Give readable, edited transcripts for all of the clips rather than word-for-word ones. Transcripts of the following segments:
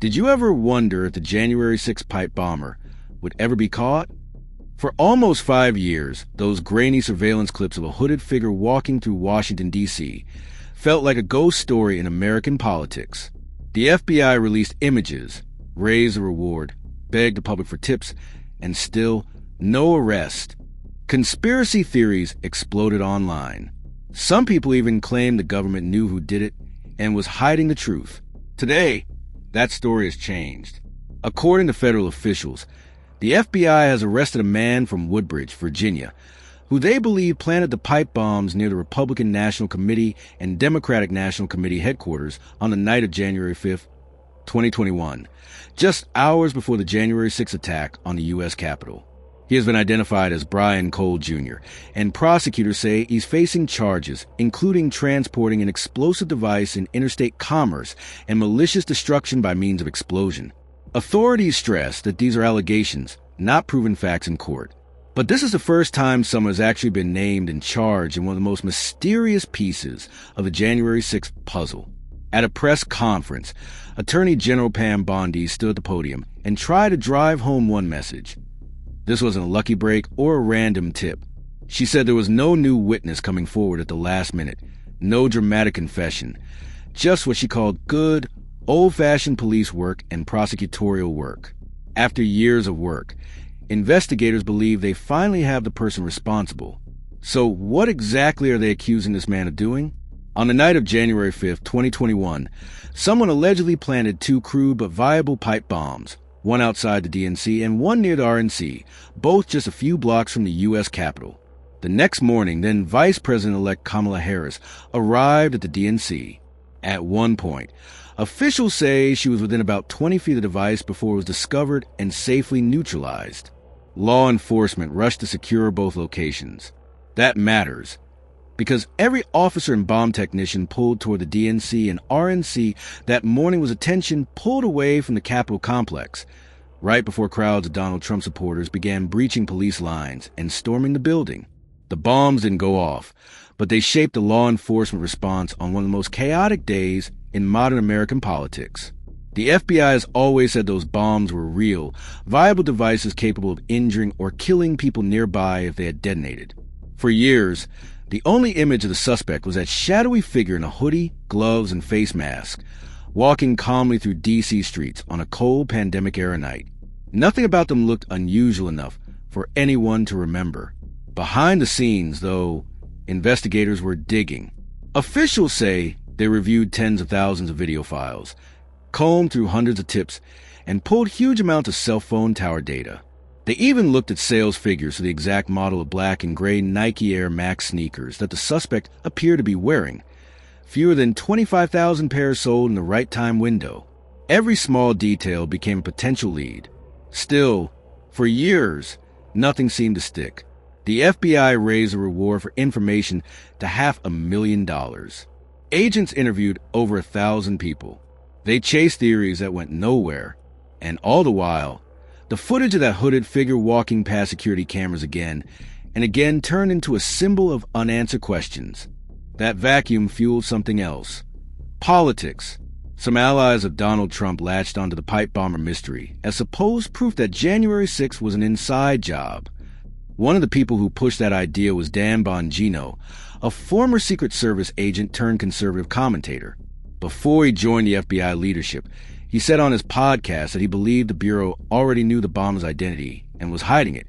Did you ever wonder if the January 6th pipe bomber would ever be caught? For almost 5 years, those grainy surveillance clips of a hooded figure walking through Washington, D.C. felt like a ghost story in American politics. The FBI released images, raised the reward, begged the public for tips, and still no arrest. Conspiracy theories exploded online. Some people even claimed the government knew who did it and was hiding the truth. Today, that story has changed. According to federal officials, the FBI has arrested a man from Woodbridge, Virginia, who they believe planted the pipe bombs near the Republican National Committee and Democratic National Committee headquarters on the night of January 5th, 2021, just hours before the January 6th attack on the U.S. Capitol. He has been identified as Brian Cole Jr., and prosecutors say he's facing charges, including transporting an explosive device in interstate commerce and malicious destruction by means of explosion. Authorities stress that these are allegations, not proven facts in court. But this is the first time someone has actually been named and charged in one of the most mysterious pieces of the January 6th puzzle. At a press conference, Attorney General Pam Bondi stood at the podium and tried to drive home one message. This wasn't a lucky break or a random tip. She said there was no new witness coming forward at the last minute, no dramatic confession, just what she called good, old-fashioned police work and prosecutorial work. After years of work, investigators believe they finally have the person responsible. So what exactly are they accusing this man of doing? On the night of January 5th, 2021, someone allegedly planted 2 crude but viable pipe bombs, one outside the DNC and one near the RNC, both just a few blocks from the U.S. Capitol. The next morning, then Vice President-elect Kamala Harris arrived at the DNC. At one point, officials say she was within about 20 feet of the device before it was discovered and safely neutralized. Law enforcement rushed to secure both locations. That matters, because every officer and bomb technician pulled toward the DNC and RNC that morning was attention pulled away from the Capitol complex, right before crowds of Donald Trump supporters began breaching police lines and storming the building. The bombs didn't go off, but they shaped the law enforcement response on one of the most chaotic days in modern American politics. The FBI has always said those bombs were real, viable devices capable of injuring or killing people nearby if they had detonated. For years, the only image of the suspect was that shadowy figure in a hoodie, gloves, and face mask, walking calmly through D.C. streets on a cold pandemic-era night. Nothing about them looked unusual enough for anyone to remember. Behind the scenes, though, investigators were digging. Officials say they reviewed tens of thousands of video files, combed through hundreds of tips, and pulled huge amounts of cell phone tower data. They even looked at sales figures for the exact model of black and gray Nike Air Max sneakers that the suspect appeared to be wearing. Fewer than 25,000 pairs sold in the right time window. Every small detail became a potential lead. Still, for years, nothing seemed to stick. The FBI raised the reward for information to $500,000. Agents interviewed over 1,000 people. They chased theories that went nowhere. And all the while, the footage of that hooded figure walking past security cameras again and again turned into a symbol of unanswered questions. That vacuum fueled something else. Politics. Some allies of Donald Trump latched onto the pipe bomber mystery as supposed proof that January 6th was an inside job. One of the people who pushed that idea was Dan Bongino, a former Secret Service agent turned conservative commentator. Before he joined the FBI leadership, he said on his podcast that he believed the Bureau already knew the bomb's identity and was hiding it,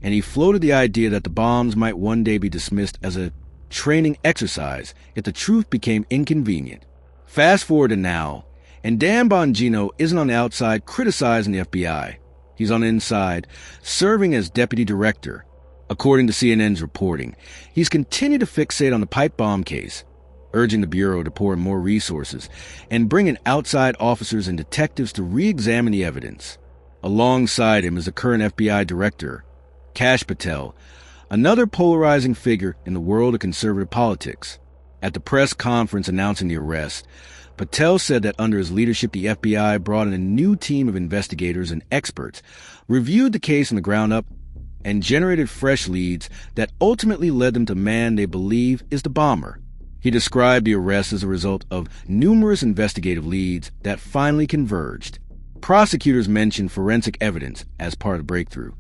and he floated the idea that the bombs might one day be dismissed as a training exercise if the truth became inconvenient. Fast forward to now, and Dan Bongino isn't on the outside criticizing the FBI. He's on the inside, serving as deputy director. According to CNN's reporting, he's continued to fixate on the pipe bomb case, urging the Bureau to pour in more resources and bring in outside officers and detectives to re-examine the evidence. Alongside him is the current FBI director, Kash Patel, another polarizing figure in the world of conservative politics. At the press conference announcing the arrest, Patel said that under his leadership, the FBI brought in a new team of investigators and experts, reviewed the case from the ground up, and generated fresh leads that ultimately led them to the man they believe is the bomber. He described the arrest as a result of numerous investigative leads that finally converged. prosecutors mentioned forensic evidence as part of the breakthrough,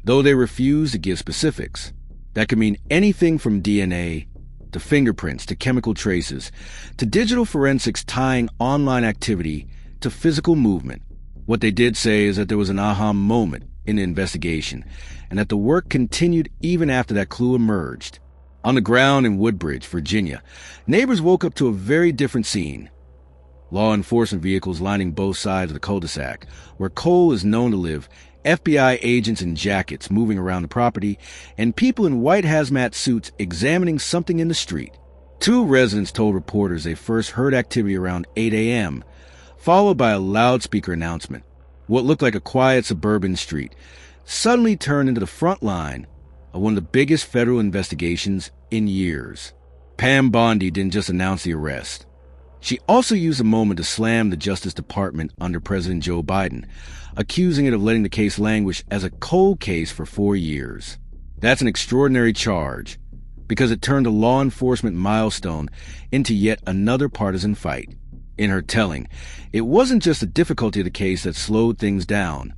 though they refused to give specifics. That could mean anything from DNA to fingerprints to chemical traces to digital forensics tying online activity to physical movement. What they did say is that there was an aha moment in the investigation and that the work continued even after that clue emerged. On the ground in Woodbridge, Virginia, neighbors woke up to a very different scene. Law enforcement vehicles lining both sides of the cul-de-sac, where Cole is known to live, FBI agents in jackets moving around the property, and people in white hazmat suits examining something in the street. Two residents told reporters they first heard activity around 8 a.m., followed by a loudspeaker announcement. What looked like a quiet suburban street suddenly turned into the front line of one of the biggest federal investigations in years. Pam Bondi didn't just announce the arrest. She also used the moment to slam the Justice Department under President Joe Biden, accusing it of letting the case languish as a cold case for 4 years. That's an extraordinary charge, because it turned a law enforcement milestone into yet another partisan fight. In her telling, it wasn't just the difficulty of the case that slowed things down.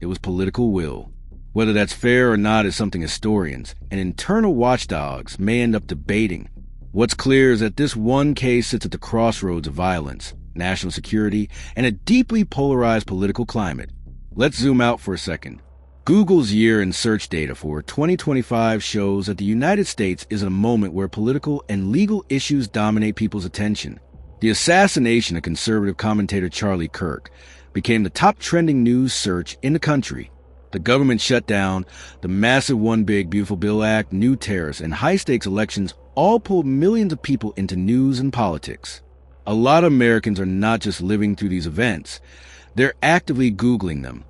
It was political will. Whether that's fair or not is something historians and internal watchdogs may end up debating. What's clear is that this one case sits at the crossroads of violence, national security, and a deeply polarized political climate. Let's zoom out for a second. Google's year in search data for 2025 shows that the United States is in a moment where political and legal issues dominate people's attention. The assassination of conservative commentator Charlie Kirk became the top trending news search in the country. The government shutdown, the massive One Big Beautiful Bill Act, new tariffs, and high-stakes elections all pulled millions of people into news and politics. A lot of Americans are not just living through these events. They're actively Googling them,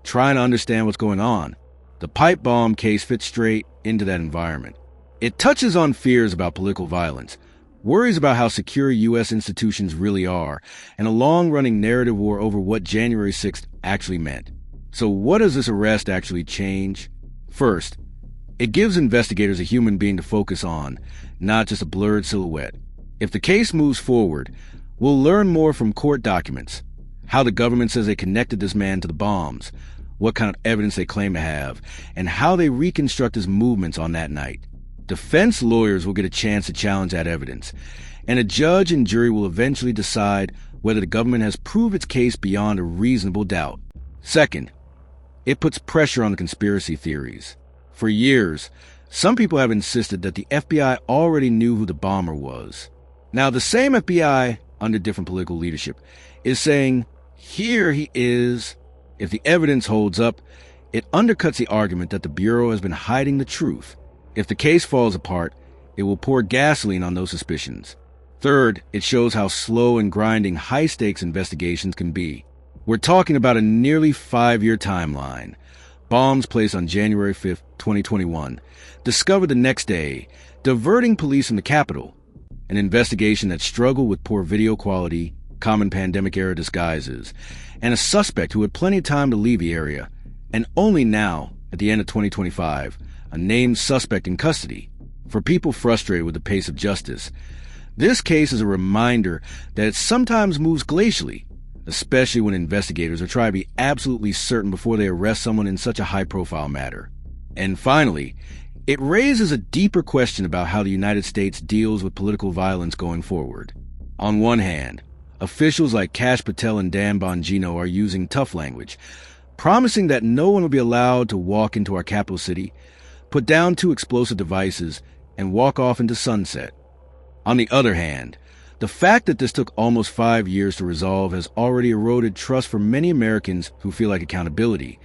trying to understand what's going on. The pipe bomb case fits straight into that environment. It touches on fears about political violence, worries about how secure U.S. institutions really are, and a long-running narrative war over what January 6th actually meant. So what does this arrest actually change? First, it gives investigators a human being to focus on, not just a blurred silhouette. If the case moves forward, we'll learn more from court documents, how the government says they connected this man to the bombs, what kind of evidence they claim to have, and how they reconstruct his movements on that night. Defense lawyers will get a chance to challenge that evidence, and a judge and jury will eventually decide whether the government has proved its case beyond a reasonable doubt. Second, it puts pressure on the conspiracy theories. For years, some people have insisted that the FBI already knew who the bomber was. Now, the same FBI, under different political leadership, is saying, here he is. If the evidence holds up, it undercuts the argument that the Bureau has been hiding the truth. If the case falls apart, it will pour gasoline on those suspicions. Third, it shows how slow and grinding high-stakes investigations can be. We're talking about a nearly 5-year timeline. Bombs placed on January 5th, 2021, discovered the next day, diverting police from the Capitol. An investigation that struggled with poor video quality, common pandemic-era disguises, and a suspect who had plenty of time to leave the area, and only now, at the end of 2025, a named suspect in custody. For people frustrated with the pace of justice, this case is a reminder that it sometimes moves glacially, especially when investigators are trying to be absolutely certain before they arrest someone in such a high-profile matter. And finally, it raises a deeper question about how the United States deals with political violence going forward. On one hand, officials like Kash Patel and Dan Bongino are using tough language, promising that no one will be allowed to walk into our capital city, put down 2 explosive devices, and walk off into sunset. On the other hand, the fact that this took almost 5 years to resolve has already eroded trust for many Americans who feel like accountability,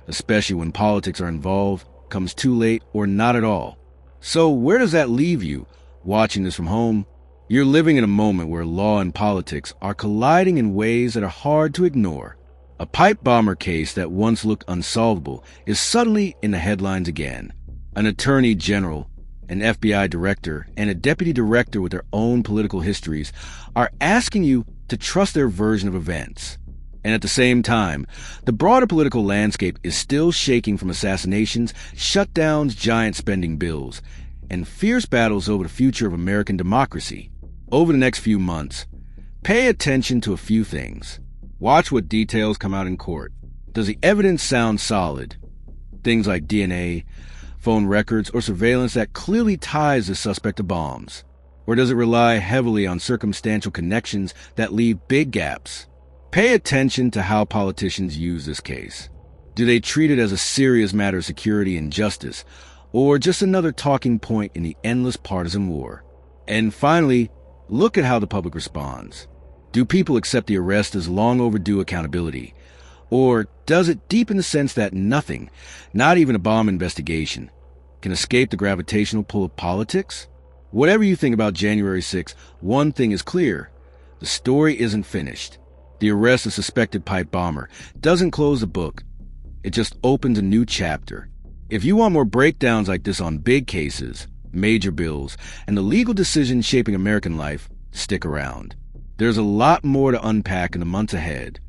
especially when politics are involved, comes too late or not at all. So where does that leave you, watching this from home? You're living in a moment where law and politics are colliding in ways that are hard to ignore. A pipe bomber case that once looked unsolvable is suddenly in the headlines again. An attorney general, an FBI director, and a deputy director with their own political histories are asking you to trust their version of events. And at the same time, the broader political landscape is still shaking from assassinations, shutdowns, giant spending bills, and fierce battles over the future of American democracy. Over the next few months, pay attention to a few things. Watch what details come out in court. Does the evidence sound solid? Things like DNA, phone records, or surveillance that clearly ties the suspect to bombs? Or does it rely heavily on circumstantial connections that leave big gaps? Pay attention to how politicians use this case. Do they treat it as a serious matter of security and justice, or just another talking point in the endless partisan war? And finally, look at how the public responds. Do people accept the arrest as long overdue accountability? Or does it deepen the sense that nothing, not even a bomb investigation, can escape the gravitational pull of politics? Whatever you think about January 6th, one thing is clear. The story isn't finished. The arrest of suspected pipe bomber doesn't close the book. It just opens a new chapter. If you want more breakdowns like this on big cases, major bills, and the legal decisions shaping American life, stick around. There's a lot more to unpack in the months ahead.